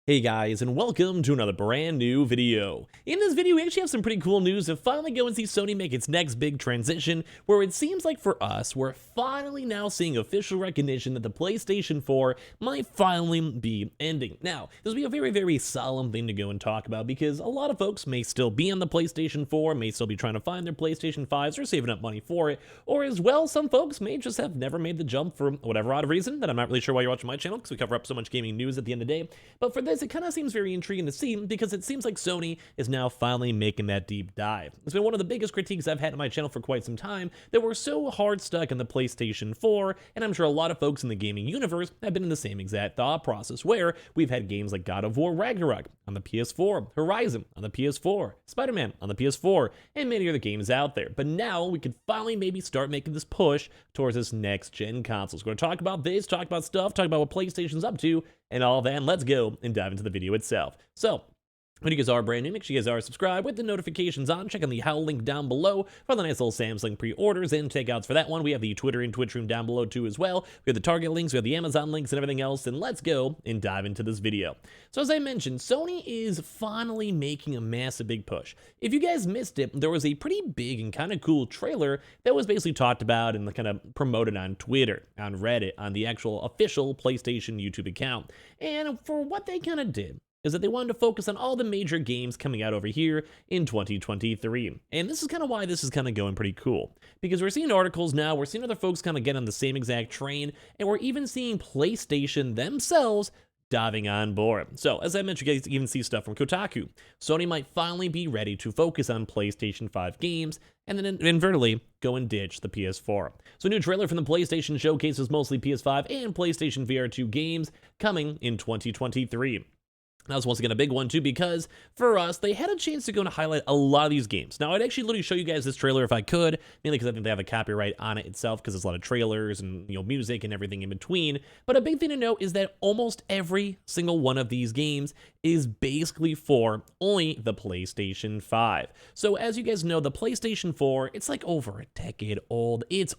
Hey guys, and welcome to another brand new video. In this video, we actually have some pretty cool news to finally go and see Sony make its next big transition, where it seems like for us, we're finally now seeing official recognition that the PlayStation 4 might finally be ending. Now, this will be a very solemn thing to go and talk about because a lot of folks may still be on the PlayStation 4, may still be trying to find their PlayStation 5s or saving up money for it, or as well, some folks may just have never made the jump for whatever odd reason that I'm not really sure why you're watching my channel because we cover up so much gaming news at the end of the day. But for this, it kind of seems very intriguing to see because it seems like Sony is now finally making that deep dive. It's been one of the biggest critiques I've had on my channel for quite some time that we're so hard stuck on the PlayStation 4, and I'm sure a lot of folks in the gaming universe have been in the same exact thought process where we've had games like God of War Ragnarok on the PS4, Horizon on the PS4, Spider-Man on the PS4, and many other games out there. But now we could finally maybe start making this push towards this next gen consoles. We're going to talk about this, talk about stuff, talk about what PlayStation's up to, and all that, and let's go and dive into the video itself. So, when you guys are brand new, make sure you guys are subscribed with the notifications on. Check on the How link down below for the nice little Samsung pre-orders and takeouts for that one. We have the Twitter and Twitch room down below too as well. We have the Target links, we have the Amazon links and everything else, and let's go and dive into this video. So as I mentioned, Sony is finally making a massive big push. If you guys missed it, there was a pretty big and kind of cool trailer that was basically talked about and kind of promoted on Twitter, on Reddit, on the actual official PlayStation YouTube account. And for what they kind of did, is that they wanted to focus on all the major games coming out over here in 2023. And this is kind of why this is kind of going pretty cool. Because we're seeing articles now, we're seeing other folks kind of get on the same exact train, and we're even seeing PlayStation themselves diving on board. So, as I mentioned, you guys even see stuff from Kotaku. Sony might finally be ready to focus on PlayStation 5 games, and then inadvertently go and ditch the PS4. So a new trailer from the PlayStation showcases mostly PS5 and PlayStation VR 2 games coming in 2023. That was once again a big one too because for us, they had a chance to go and highlight a lot of these games. Now, I'd actually literally show you guys this trailer if I could, mainly because I think they have a copyright on it itself because there's a lot of trailers and music and everything in between. But a big thing to note is that almost every single one of these games is basically for only the PlayStation 5. So as you guys know, the PlayStation 4, it's like over a decade old, it's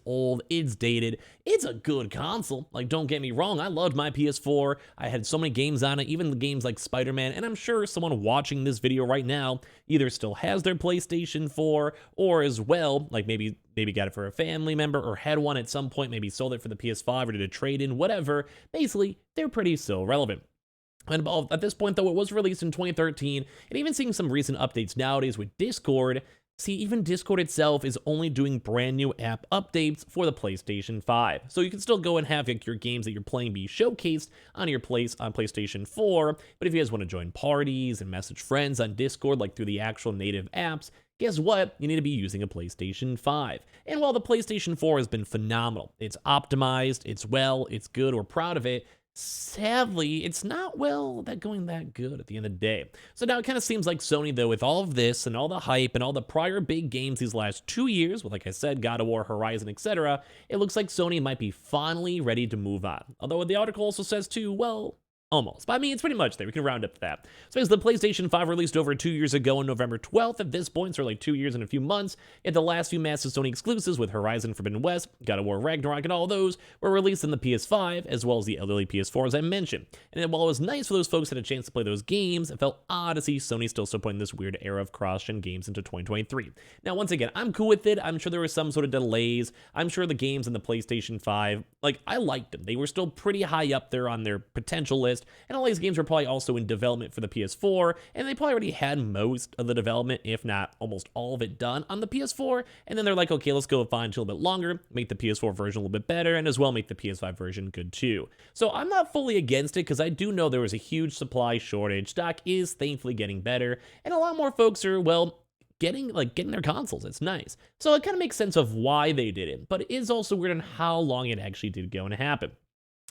dated, it's a good console. Like, don't get me wrong, I loved my PS4, I had so many games on it, even the games like Spider-Man, and I'm sure someone watching this video right now either still has their PlayStation 4 or as well, like maybe got it for a family member or had one at some point, maybe sold it for the PS5 or did a trade-in, whatever. Basically, they're pretty still relevant. And at this point, though, it was released in 2013, and even seeing some recent updates nowadays with Discord. See, even Discord itself is only doing brand new app updates for the PlayStation 5. So you can still go and have like, your games that you're playing be showcased on your on PlayStation 4. But if you guys want to join parties and message friends on Discord, like through the actual native apps, guess what? You need to be using a PlayStation 5. And while the PlayStation 4 has been phenomenal, it's optimized, it's it's good, we're proud of it. Sadly, it's not, going that good at the end of the day. So now it kind of seems like Sony, though, with all of this and all the hype and all the prior big games these last 2 years, with, like I said, God of War, Horizon, etc., it looks like Sony might be finally ready to move on. Although the article also says, too, almost. But I mean, it's pretty much there. We can round up to that. So as the PlayStation 5 released over 2 years ago on November 12th, at this point, so like 2 years and a few months, yet the last few massive Sony exclusives with Horizon Forbidden West, God of War Ragnarok, and all those were released in the PS5, as well as the elderly PS4, as I mentioned. And while it was nice for those folks that had a chance to play those games, it felt odd to see Sony still supporting this weird era of cross-gen games into 2023. Now, once again, I'm cool with it. I'm sure there were some sort of delays. I'm sure the games in the PlayStation 5, I liked them. They were still pretty high up there on their potential list, and all these games were probably also in development for the PS4, and they probably already had most of the development, if not almost all of it done on the PS4, and then they're like, okay, let's go fine a little bit longer, make the PS4 version a little bit better, and as well make the PS5 version good too. So I'm not fully against it, because I do know there was a huge supply shortage. Stock is thankfully getting better, and a lot more folks are, getting their consoles. It's nice. So it kind of makes sense of why they did it, but it is also weird on how long it actually did go and happen.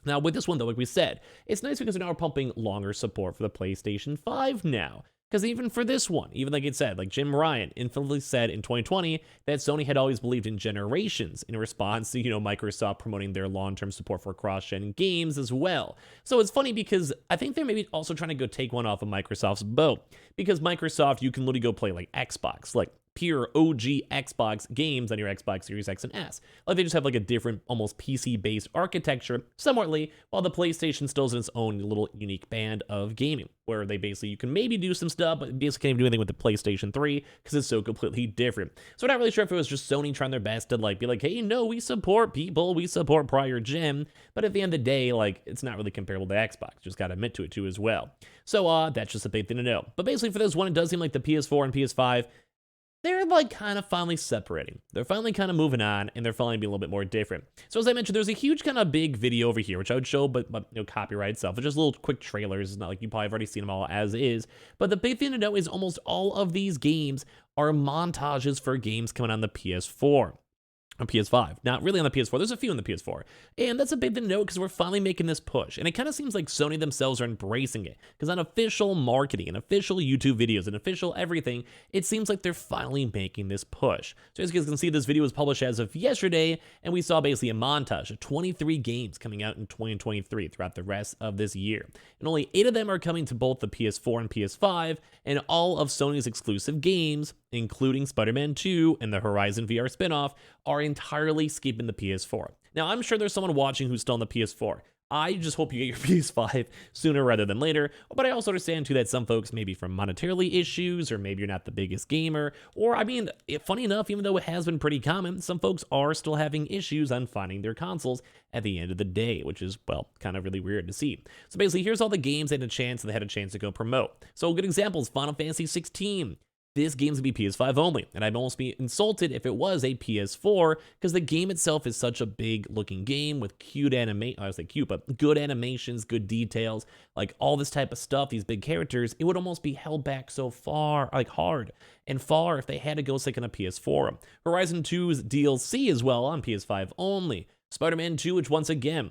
Now, with this one, though, like we said, it's nice because they're now pumping longer support for the PlayStation 5 now. Because even for this one, even like it said, like Jim Ryan infamously said in 2020 that Sony had always believed in generations in response to, Microsoft promoting their long-term support for cross-gen games as well. So it's funny because I think they're maybe also trying to go take one off of Microsoft's boat. Because Microsoft, you can literally go play like Xbox, like pure OG Xbox games on your Xbox Series X and S. Like they just have like a different, almost PC-based architecture, somewhatly, while the PlayStation still is in its own little unique band of gaming, where they basically, you can maybe do some stuff, but basically can't even do anything with the PlayStation 3 because it's so completely different. So we're not really sure if it was just Sony trying their best to like be like, hey, no, we support people, we support prior gen, but at the end of the day, like, it's not really comparable to Xbox. Just gotta admit to it too as well. So that's just a big thing to know. But basically for this one, it does seem like the PS4 and PS5, they're like kind of finally separating. They're finally kind of moving on, and they're finally being a little bit more different. So as I mentioned, there's a huge kind of big video over here, which I would show, but copyright itself. It's just little quick trailers. It's not like you probably have already seen them all as is. But the big thing to know is almost all of these games are montages for games coming on the PS4. On PS5, not really on the PS4. There's a few on the PS4, and that's a big thing to note because we're finally making this push, and it kind of seems like Sony themselves are embracing it because on official marketing and official YouTube videos and official everything, it seems like they're finally making this push. So as you guys can see, this video was published as of yesterday, and we saw basically a montage of 23 games coming out in 2023 throughout the rest of this year, and only 8 of them are coming to both the PS4 and PS5, and all of Sony's exclusive games, including Spider-Man 2 and the Horizon VR spinoff, are entirely skipping the PS4. Now, I'm sure there's someone watching who's still on the PS4. I just hope you get your PS5 sooner rather than later, but I also understand too that some folks, maybe from monetarily issues, or maybe you're not the biggest gamer, or I mean, funny enough, even though it has been pretty common, some folks are still having issues on finding their consoles at the end of the day, which is, well, kind of really weird to see. So basically, here's all the games they had a chance to go promote. So a good example is Final Fantasy 16. This game's gonna be PS5 only, and I'd almost be insulted if it was a PS4 because the game itself is such a big looking game with cute animation. I was like cute, but good animations, good details, like all this type of stuff, these big characters. It would almost be held back so far, like hard and far, if they had to go stick on a PS4. Horizon 2's DLC as well on PS5 only. Spider-Man 2, which once again,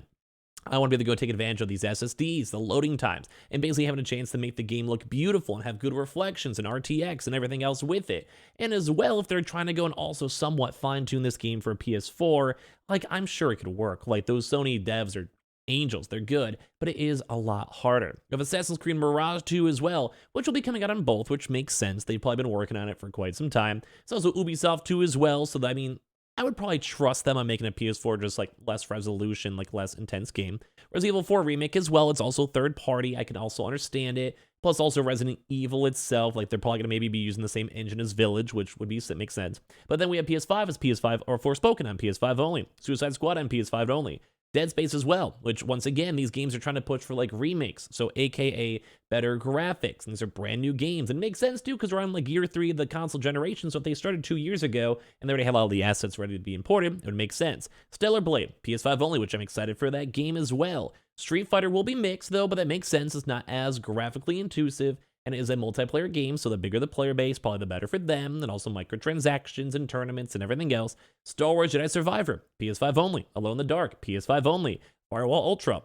I want to be able to go take advantage of these SSDs, the loading times, and basically having a chance to make the game look beautiful and have good reflections and RTX and everything else with it. And as well, if they're trying to go and also somewhat fine-tune this game for a PS4, like, I'm sure it could work. Like, those Sony devs are angels, they're good, but it is a lot harder. You have Assassin's Creed Mirage 2 as well, which will be coming out on both, which makes sense. They've probably been working on it for quite some time. It's also Ubisoft 2 as well, so that, I mean, I would probably trust them on making a PS4 just like less resolution, like less intense game. Resident Evil 4 Remake as well, it's also third party, I can also understand it. Plus also Resident Evil itself, like they're probably gonna maybe be using the same engine as Village, which would be make sense. But then we have PS5 as PS5, or Forspoken on PS5 only. Suicide Squad on PS5 only. Dead Space as well, which once again, these games are trying to push for like remakes, so AKA better graphics, and these are brand new games, and it makes sense too, because we're on like year 3 of the console generation, so if they started 2 years ago, and they already have all the assets ready to be imported, it would make sense. Stellar Blade, PS5 only, which I'm excited for that game as well. Street Fighter will be mixed though, but that makes sense, it's not as graphically intrusive, and it is a multiplayer game, so the bigger the player base, probably the better for them, and also microtransactions and tournaments and everything else. Star Wars Jedi Survivor, PS5 only. Alone in the Dark, PS5 only. Firewall Ultra.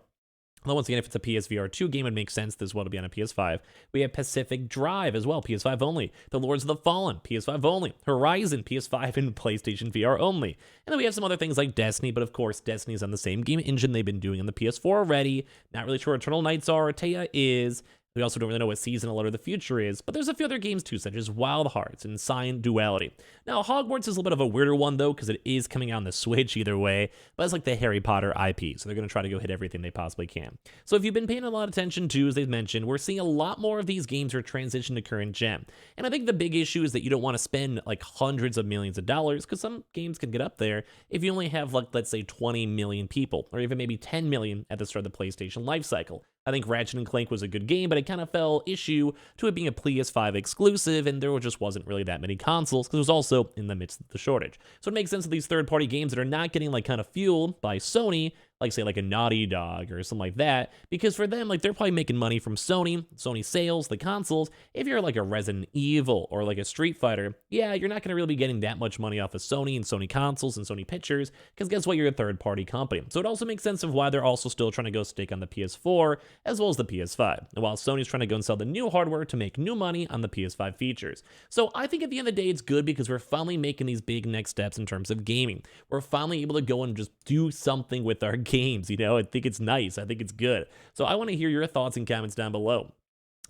Although once again, if it's a PSVR 2 game, it would make sense this well to be on a PS5. We have Pacific Drive as well, PS5 only. The Lords of the Fallen, PS5 only. Horizon, PS5 and PlayStation VR only. And then we have some other things like Destiny, but of course, Destiny's on the same game engine they've been doing on the PS4 already. Not really sure what Eternal Nights are, or Taya is. We also don't really know what Season Alert of the Future is, but there's a few other games too, such as Wild Hearts and Sign Duality. Now, Hogwarts is a little bit of a weirder one, though, because it is coming out on the Switch either way, but it's like the Harry Potter IP, so they're going to try to go hit everything they possibly can. So if you've been paying a lot of attention to, as they've mentioned, we're seeing a lot more of these games are transition to current gen. And I think the big issue is that you don't want to spend like hundreds of millions of dollars, because some games can get up there if you only have, like, let's say 20 million people, or even maybe 10 million at the start of the PlayStation lifecycle. I think Ratchet & Clank was a good game, but it kind of fell issue to it being a PS5 exclusive, and there just wasn't really that many consoles, because it was also in the midst of the shortage. So it makes sense that these third-party games that are not getting like kind of fueled by Sony, like say like a Naughty Dog or something like that, because for them, like they're probably making money from Sony sales, the consoles. If you're like a Resident Evil or like a Street Fighter, yeah, you're not going to really be getting that much money off of Sony and Sony consoles and Sony pictures, because guess what, you're a third-party company. So it also makes sense of why they're also still trying to go stick on the PS4 as well as the PS5, and while Sony's trying to go and sell the new hardware to make new money on the PS5 features. So I think at the end of the day, it's good because we're finally making these big next steps in terms of gaming. We're finally able to go and just do something with our games, you know? I think it's nice. I think it's good. So I want to hear your thoughts and comments down below.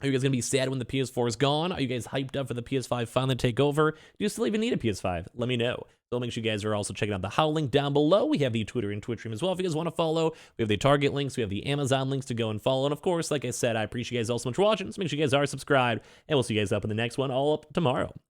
Are you guys going to be sad when the PS4 is gone? Are you guys hyped up for the PS5 finally to take over? Do you still even need a PS5? Let me know. So make sure you guys are also checking out the How link down below. We have the Twitter and Twitch stream as well if you guys want to follow. We have the Target links. We have the Amazon links to go and follow. And of course, like I said, I appreciate you guys all so much for watching. So make sure you guys are subscribed. And we'll see you guys up in the next one all up tomorrow.